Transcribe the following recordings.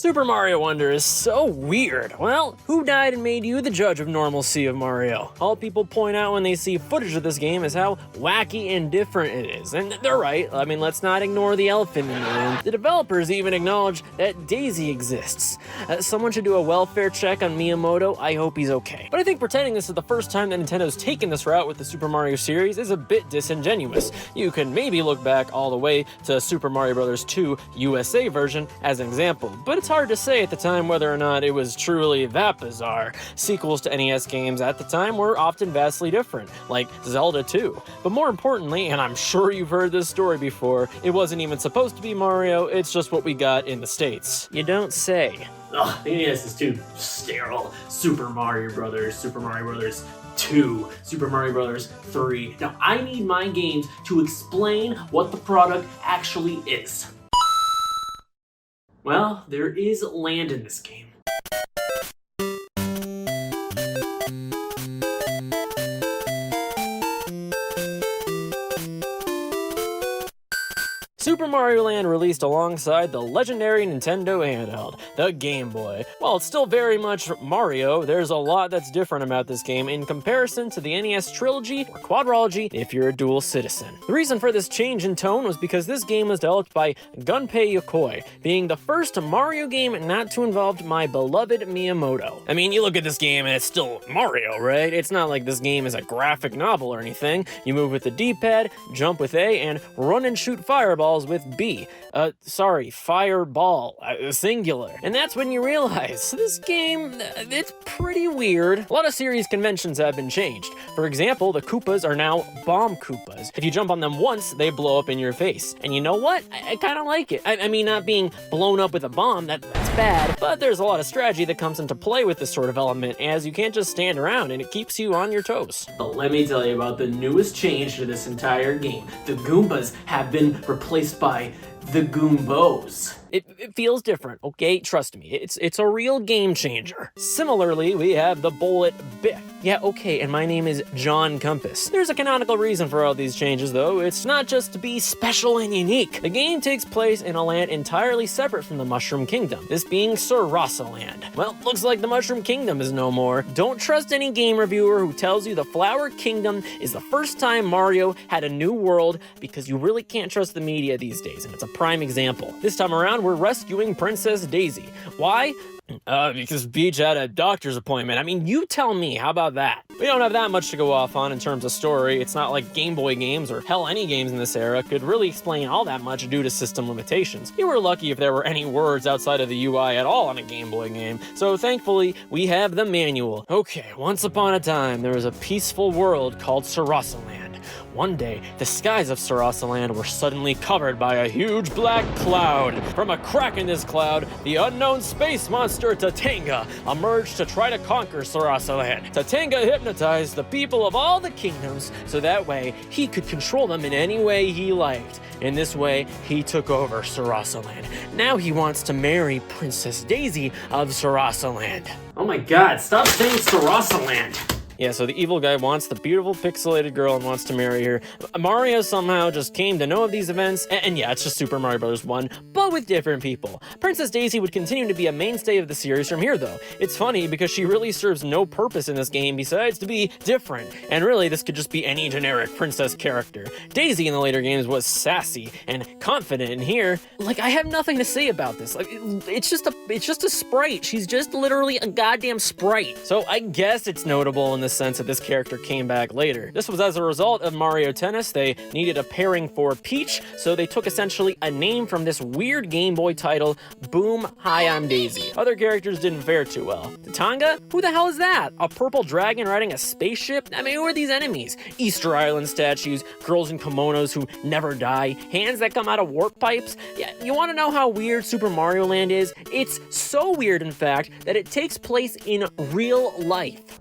Super Mario Wonder is so weird. Well, who died and made you the judge of normalcy of Mario? All people point out when they see footage of this game is how wacky and different it is. And they're right. I mean, let's not ignore the elephant in the room. The developers even acknowledge that Daisy exists. Someone should do a welfare check on Miyamoto. I hope he's okay. But I think pretending this is the first time that Nintendo's taken this route with the Super Mario series is a bit disingenuous. You can maybe look back all the way to Super Mario Bros. 2 USA version as an example, but it's hard to say at the time whether or not it was truly that bizarre. Sequels to NES games at the time were often vastly different, like Zelda 2. But more importantly, and I'm sure you've heard this story before, it wasn't even supposed to be Mario, it's just what we got in the States. You don't say. Ugh, the NES is too sterile. Super Mario Brothers, Super Mario Brothers 2, Super Mario Bros. 3. Now, I need my games to explain what the product actually is. Well, there is land in this game. Super Mario Land released alongside the legendary Nintendo handheld, the Game Boy. While it's still very much Mario, there's a lot that's different about this game in comparison to the NES Trilogy or Quadrology if you're a dual citizen. The reason for this change in tone was because this game was developed by Gunpei Yokoi, being the first Mario game not to involve my beloved Miyamoto. I mean, you look at this game and it's still Mario, right? It's not like this game is a graphic novel or anything. You move with the D-pad, jump with A, and run and shoot fireballs with B. Fireball, singular. And that's when you realize this game, it's pretty weird. A lot of series conventions have been changed. For example, the Koopas are now Bomb Koopas. If you jump on them once, they blow up in your face. And you know what? I kind of like it. I mean, not being blown up with a bomb, that's bad, but there's a lot of strategy that comes into play with this sort of element, as you can't just stand around and it keeps you on your toes. But let me tell you about the newest change to this entire game. The Goombas have been replaced by the Goombos. It feels different, okay? Trust me, it's a real game changer. Similarly, we have the Bullet Biff. Yeah, okay, and my name is John Compass. There's a canonical reason for all these changes, though. It's not just to be special and unique. The game takes place in a land entirely separate from the Mushroom Kingdom, this being Sarasa Land. Well, looks like the Mushroom Kingdom is no more. Don't trust any game reviewer who tells you the Flower Kingdom is the first time Mario had a new world, because you really can't trust the media these days, and it's a prime example. This time around, we're rescuing Princess Daisy. Why? Because Peach had a doctor's appointment. I mean, you tell me, how about that? We don't have that much to go off on in terms of story. It's not like Game Boy games, or hell, any games in this era, could really explain all that much due to system limitations. You were lucky if there were any words outside of the UI at all on a Game Boy game, so thankfully, we have the manual. Okay, once upon a time, there was a peaceful world called Sarasa Land. One day, the skies of Sarasa Land were suddenly covered by a huge black cloud. From a crack in this cloud, the unknown space monster Tatanga emerged to try to conquer Sarasa Land. Tatanga hypnotized the people of all the kingdoms so that way he could control them in any way he liked. In this way, he took over Sarasa Land. Now he wants to marry Princess Daisy of Sarasa Land. Oh my god, stop saying Sarasa Land! Yeah, so the evil guy wants the beautiful pixelated girl and wants to marry her. Mario somehow just came to know of these events, and yeah, it's just Super Mario Bros. 1, but with different people. Princess Daisy would continue to be a mainstay of the series from here, though. It's funny because she really serves no purpose in this game besides to be different, and really this could just be any generic princess character. Daisy in the later games was sassy and confident, and here, like, I have nothing to say about this. Like, it's just a sprite. She's just literally a goddamn sprite. So I guess it's notable in the sense that this character came back later. This was as a result of Mario Tennis. They needed a pairing for Peach, so they took essentially a name from this weird Game Boy title, Boom, Hi, I'm Daisy. Other characters didn't fare too well. Tatanga? Who the hell is that? A purple dragon riding a spaceship? I mean, who are these enemies? Easter Island statues, girls in kimonos who never die, hands that come out of warp pipes? Yeah, you want to know how weird Super Mario Land is? It's so weird, in fact, that it takes place in real life.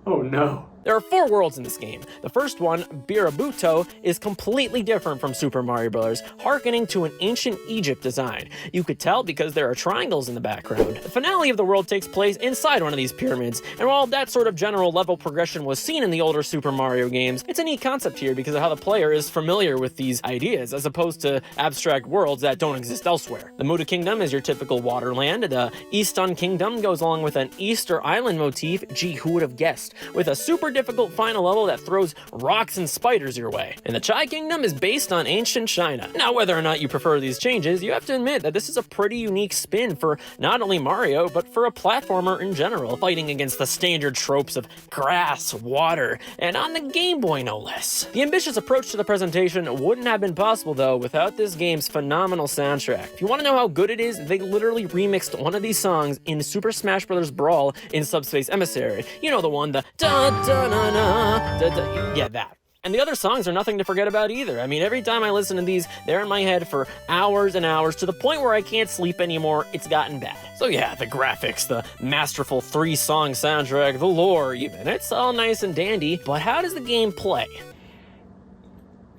Oh no. There are 4 worlds in this game. The first one, Birabuto, is completely different from Super Mario Bros., hearkening to an ancient Egypt design. You could tell because there are triangles in the background. The finale of the world takes place inside one of these pyramids, and while that sort of general level progression was seen in the older Super Mario games, it's a neat concept here because of how the player is familiar with these ideas, as opposed to abstract worlds that don't exist elsewhere. The Muda Kingdom is your typical waterland. The Eastern Kingdom goes along with an Easter Island motif, gee, who would have guessed, with a super difficult final level that throws rocks and spiders your way. And the Chai Kingdom is based on ancient China. Now, whether or not you prefer these changes, you have to admit that this is a pretty unique spin for not only Mario, but for a platformer in general, fighting against the standard tropes of grass, water, and on the Game Boy no less. The ambitious approach to the presentation wouldn't have been possible though without this game's phenomenal soundtrack. If you want to know how good it is, they literally remixed one of these songs in Super Smash Bros. Brawl in Subspace Emissary. You know the one, the da-da-na-na, da-da, yeah, that. And the other songs are nothing to forget about either. I mean, every time I listen to these, they're in my head for hours and hours, to the point where I can't sleep anymore. It's gotten bad. So yeah, the graphics, the masterful 3-song soundtrack, the lore even, it's all nice and dandy, but how does the game play?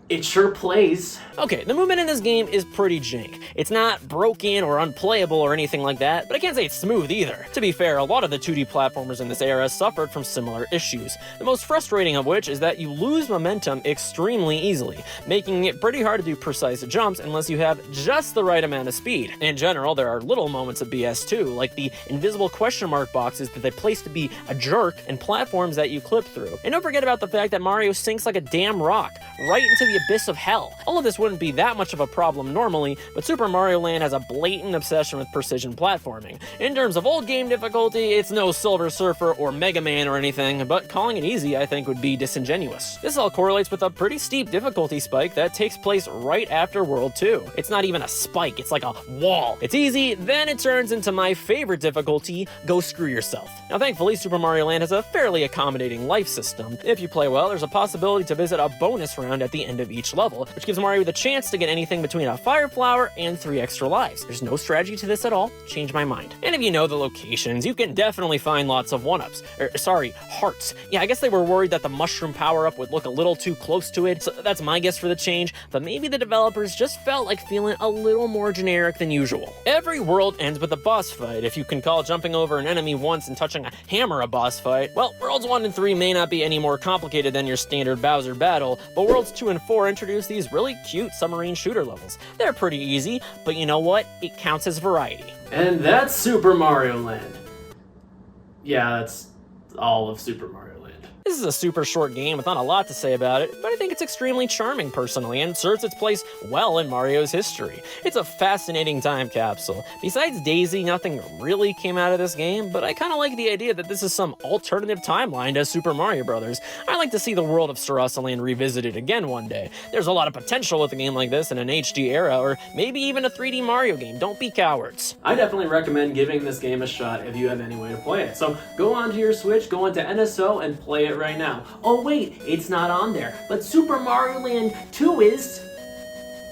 It sure plays. Okay, the movement in this game is pretty jank. It's not broken or unplayable or anything like that, but I can't say it's smooth either. To be fair, a lot of the 2D platformers in this era suffered from similar issues, the most frustrating of which is that you lose momentum extremely easily, making it pretty hard to do precise jumps unless you have just the right amount of speed. In general, there are little moments of BS too, like the invisible question mark boxes that they place to be a jerk and platforms that you clip through. And don't forget about the fact that Mario sinks like a damn rock, right into the abyss of hell. All of this wouldn't be that much of a problem normally, but Super Mario Land has a blatant obsession with precision platforming. In terms of old game difficulty, it's no Silver Surfer or Mega Man or anything, but calling it easy I think would be disingenuous. This all correlates with a pretty steep difficulty spike that takes place right after World 2. It's not even a spike, it's like a wall. It's easy, then it turns into my favorite difficulty, go screw yourself. Now thankfully, Super Mario Land has a fairly accommodating life system. If you play well, there's a possibility to visit a bonus round at the end of each level, which gives Mario the chance to get anything between a fire flower and 3 extra lives. There's no strategy to this at all, change my mind. And if you know the locations, you can definitely find lots of 1-ups. Hearts. Yeah, I guess they were worried that the mushroom power-up would look a little too close to it, so that's my guess for the change, but maybe the developers just felt like feeling a little more generic than usual. Every world ends with a boss fight. If you can call jumping over an enemy once and touching a hammer a boss fight, well, Worlds 1 and 3 may not be any more complicated than your standard Bowser battle, but Worlds 2 and 4 introduce these really cute submarine shooter levels. They're pretty easy, but you know what? It counts as variety. And that's Super Mario Land. Yeah, that's all of Super Mario Land. This is a super short game with not a lot to say about it, but I think it's extremely charming personally and serves its place well in Mario's history. It's a fascinating time capsule. Besides Daisy, nothing really came out of this game, but I kind of like the idea that this is some alternative timeline to Super Mario Bros. I like to see the world of Sarasa Land revisited again one day. There's a lot of potential with a game like this in an HD era, or maybe even a 3D Mario game. Don't be cowards. I definitely recommend giving this game a shot if you have any way to play it. So go onto your Switch, go onto NSO, and play it right now. Oh wait, it's not on there, but Super Mario Land 2 is...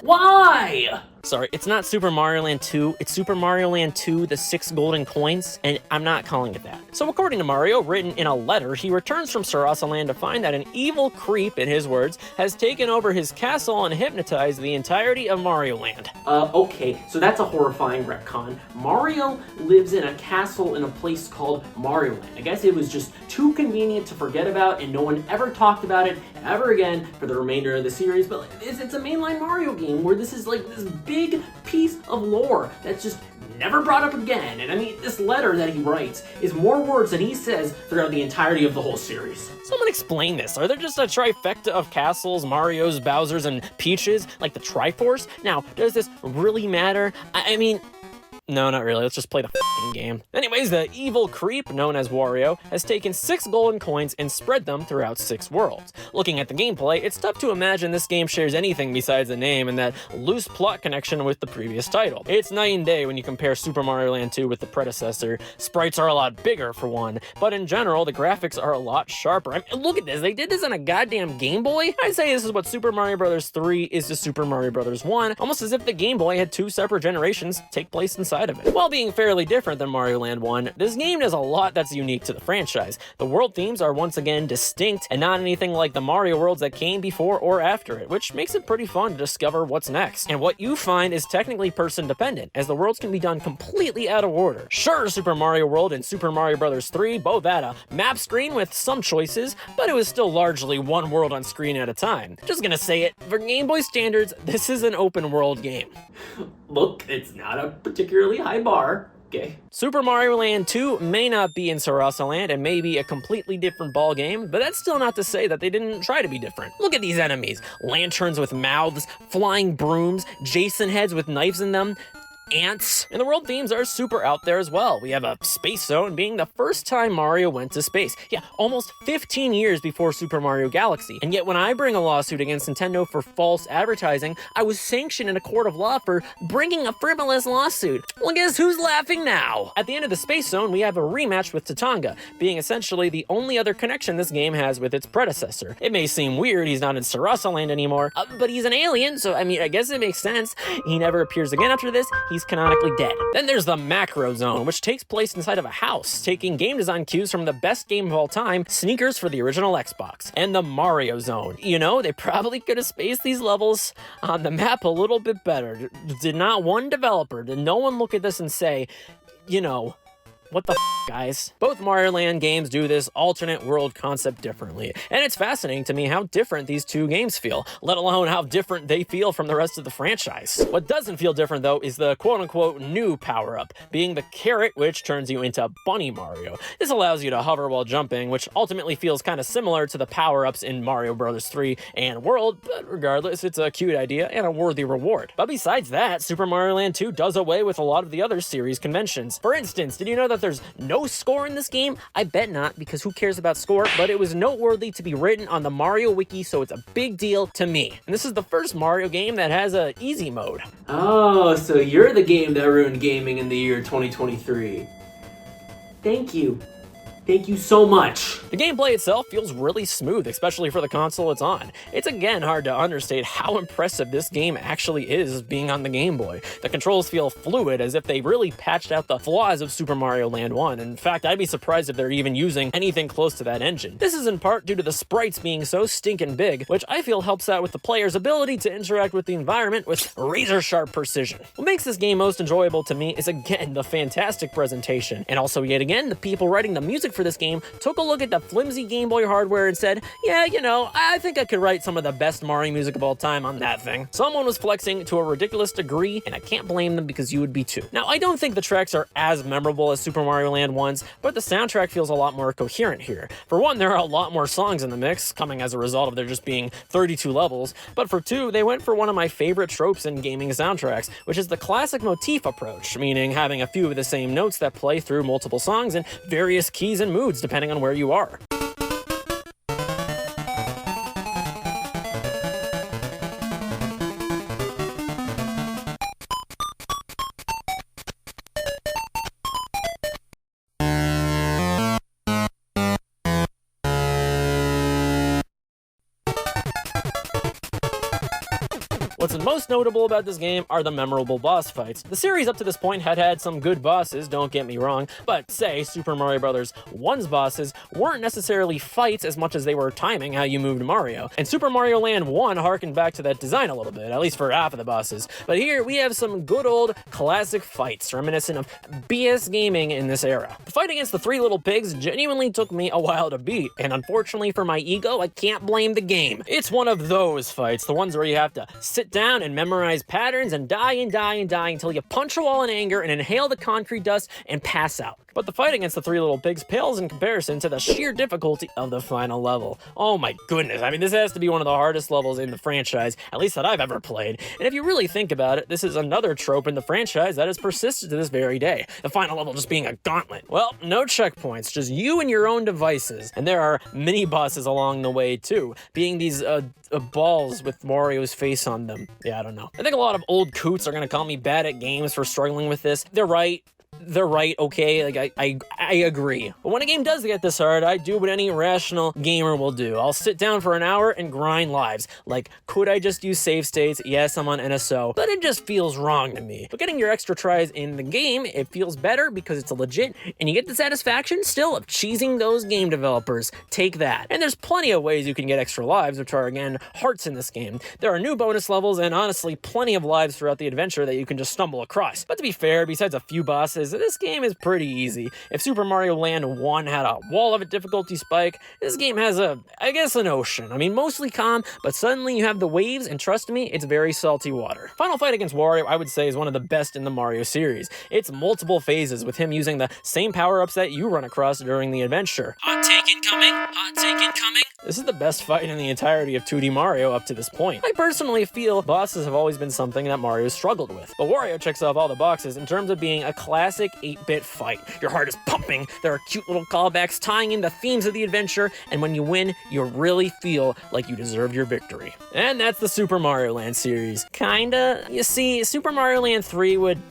Why? Sorry, it's not Super Mario Land 2, it's Super Mario Land 2, the 6 golden coins, and I'm not calling it that. So according to Mario, written in a letter, he returns from Sarasa Land to find that an evil creep, in his words, has taken over his castle and hypnotized the entirety of Mario Land. Okay, so that's a horrifying retcon. Mario lives in a castle in a place called Mario Land. I guess it was just too convenient to forget about, and no one ever talked about it ever again for the remainder of the series, but it's a mainline Mario game where this is like this big piece of lore that's just never brought up again. And I mean, this letter that he writes is more words than he says throughout the entirety of the whole series. Someone explain this. Are there just a trifecta of castles, Marios, Bowsers, and Peaches, like the Triforce? Now, does this really matter? I mean... No, not really. Let's just play the f***ing game. Anyways, the evil creep, known as Wario, has taken 6 golden coins and spread them throughout 6 worlds. Looking at the gameplay, it's tough to imagine this game shares anything besides the name and that loose plot connection with the previous title. It's night and day when you compare Super Mario Land 2 with the predecessor. Sprites are a lot bigger, for one, but in general, the graphics are a lot sharper. I mean, look at this. They did this on a goddamn Game Boy? I'd say this is what Super Mario Bros. 3 is to Super Mario Bros. 1, almost as if the Game Boy had 2 separate generations take place inside of it. While being fairly different different than Mario Land 1, this game does a lot that's unique to the franchise. The world themes are once again distinct and not anything like the Mario worlds that came before or after it, which makes it pretty fun to discover what's next. And what you find is technically person dependent, as the worlds can be done completely out of order. Sure, Super Mario World and Super Mario Bros. 3 both had a map screen with some choices, but it was still largely one world on screen at a time. Just gonna say it, for Game Boy standards, this is an open world game. Look, it's not a particularly high bar. Okay. Super Mario Land 2 may not be in Sarasa Land and may be a completely different ballgame, but that's still not to say that they didn't try to be different. Look at these enemies. Lanterns with mouths, flying brooms, Jason heads with knives in them, ants, and the world themes are super out there as well. We have a space zone being the first time Mario went to space. Yeah, almost 15 years before Super Mario Galaxy. And yet when I bring a lawsuit against Nintendo for false advertising, I was sanctioned in a court of law for bringing a frivolous lawsuit. Well, guess who's laughing now? At the end of the space zone, we have a rematch with Tatanga, being essentially the only other connection this game has with its predecessor. It may seem weird he's not in Sarasa Land anymore, but he's an alien, so I mean, I guess it makes sense. He never appears again after this. He's canonically dead. Then there's the Macro Zone, which takes place inside of a house, taking game design cues from the best game of all time, Sneakers for the original Xbox. And the Mario Zone. You know, they probably could have spaced these levels on the map a little bit better. Did not one developer, did no one look at this and say, you know, what the guys? Both Mario Land games do this alternate world concept differently, and it's fascinating to me how different these two games feel, let alone how different they feel from the rest of the franchise. What doesn't feel different though is the quote-unquote new power-up, being the carrot, which turns you into Bunny Mario. This allows you to hover while jumping, which ultimately feels kind of similar to the power-ups in Mario Bros. 3 and World, but regardless, it's a cute idea and a worthy reward. But besides that, Super Mario Land 2 does away with a lot of the other series conventions. For instance, did you know that there's no score in this game? I bet not, because who cares about score, but it was noteworthy to be written on the Mario Wiki, so it's a big deal to me. And this is the first Mario game that has a easy mode. Oh, so you're the game that ruined gaming in the year 2023. Thank you. Thank you so much. The gameplay itself feels really smooth, especially for the console it's on. It's again hard to understate how impressive this game actually is being on the Game Boy. The controls feel fluid, as if they really patched out the flaws of Super Mario Land 1. In fact, I'd be surprised if they're even using anything close to that engine. This is in part due to the sprites being so stinking big, which I feel helps out with the player's ability to interact with the environment with razor-sharp precision. What makes this game most enjoyable to me is again the fantastic presentation, and also yet again the people writing the music for this game took a look at the flimsy Game Boy hardware and said, yeah, you know, I think I could write some of the best Mario music of all time on that thing. Someone was flexing to a ridiculous degree, and I can't blame them because you would be too. Now, I don't think the tracks are as memorable as Super Mario Land 1's, but the soundtrack feels a lot more coherent here. For one, there are a lot more songs in the mix, coming as a result of there just being 32 levels, but for two, they went for one of my favorite tropes in gaming soundtracks, which is the classic motif approach, meaning having a few of the same notes that play through multiple songs in various keys and moods depending on where you are. What's most notable about this game are the memorable boss fights. The series up to this point had had some good bosses, don't get me wrong, but say Super Mario Bros. 1's bosses weren't necessarily fights as much as they were timing how you moved Mario. And Super Mario Land 1 harkened back to that design a little bit, at least for half of the bosses. But here we have some good old classic fights reminiscent of BS gaming in this era. The fight against the three little pigs genuinely took me a while to beat, and unfortunately for my ego, I can't blame the game. It's one of those fights, the ones where you have to sit down and memorize patterns and die and die and die until you punch a wall in anger and inhale the concrete dust and pass out. But the fight against the three little pigs pales in comparison to the sheer difficulty of the final level. Oh my goodness, I mean, this has to be one of the hardest levels in the franchise, at least that I've ever played. And if you really think about it, this is another trope in the franchise that has persisted to this very day. The final level just being a gauntlet. Well, no checkpoints, just you and your own devices. And there are mini bosses along the way too, being these balls with Mario's face on them. Yeah, I don't know. I think a lot of old coots are gonna call me bad at games for struggling with this. They're right. they're right, okay? Like, I agree. But when a game does get this hard, I do what any rational gamer will do. I'll sit down for an hour and grind lives. Like, could I just use save states? Yes, I'm on NSO, but it just feels wrong to me. But getting your extra tries in the game, it feels better because it's legit, and you get the satisfaction still of cheesing those game developers. Take that. And there's plenty of ways you can get extra lives, which are, again, hearts in this game. There are new bonus levels and, honestly, plenty of lives throughout the adventure that you can just stumble across. But to be fair, besides a few bosses, this game is pretty easy. If Super Mario Land 1 had a wall of a difficulty spike, this game has an ocean. I mean, mostly calm, but suddenly you have the waves, and trust me, it's very salty water. Final fight against Wario, I would say, is one of the best in the Mario series. It's multiple phases, with him using the same power-ups that you run across during the adventure. Hot take incoming! Hot take incoming! This is the best fight in the entirety of 2D Mario up to this point. I personally feel bosses have always been something that Mario's struggled with, but Wario checks off all the boxes in terms of being a classic 8-bit fight. Your heart is pumping, there are cute little callbacks tying in the themes of the adventure, and when you win, you really feel like you deserve your victory. And that's the Super Mario Land series. Kinda. You see, Super Mario Land 3 would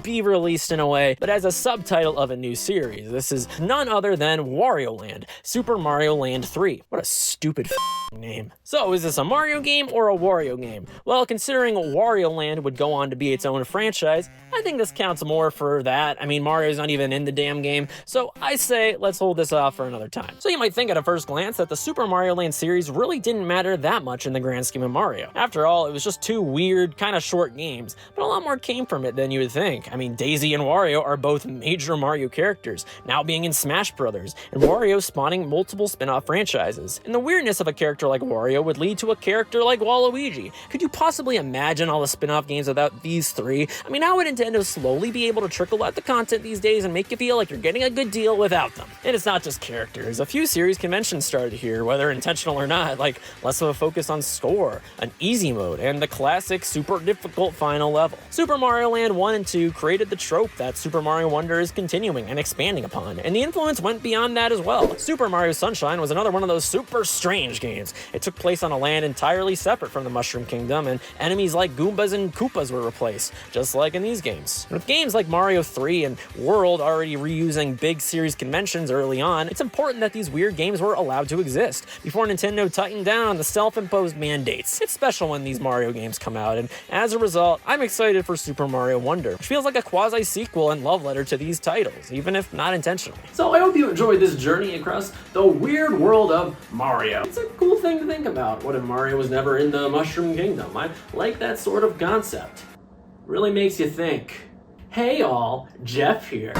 be released in a way, but as a subtitle of a new series. This is none other than Wario Land, Super Mario Land 3. What a stupid name. So, is this a Mario game or a Wario game? Well, considering Wario Land would go on to be its own franchise, I think this counts more for that. I mean, Mario's not even in the damn game, so I say let's hold this off for another time. So you might think at a first glance that the Super Mario Land series really didn't matter that much in the grand scheme of Mario. After all, it was just two weird, kind of short games, but a lot more came from it than you would think. I mean, Daisy and Wario are both major Mario characters, now being in Smash Brothers, and Wario spawning multiple spin-off franchises. And the weirdness of a character like Wario would lead to a character like Waluigi. Could you possibly imagine all the spin-off games without these three? I mean, how would Nintendo slowly be able to trickle out the content these days and make you feel like you're getting a good deal without them? And it's not just characters. A few series conventions started here, whether intentional or not, like less of a focus on score, an easy mode, and the classic super difficult final level. Super Mario Land 1 and 2 created the trope that Super Mario Wonder is continuing and expanding upon, and the influence went beyond that as well. Super Mario Sunshine was another one of those super strange games. It took place on a land entirely separate from the Mushroom Kingdom, and enemies like Goombas and Koopas were replaced, just like in these games. With games like Mario 3 and World already reusing big series conventions early on, it's important that these weird games were allowed to exist before Nintendo tightened down on the self-imposed mandates. It's special when these Mario games come out, and as a result, I'm excited for Super Mario Wonder, which feels like a quasi-sequel and love letter to these titles, even if not intentionally. So I hope you enjoyed this journey across the weird world of Mario. It's a cool thing to think about. What if Mario was never in the Mushroom Kingdom? I like that sort of concept. Really makes you think. Hey all, Jeff here.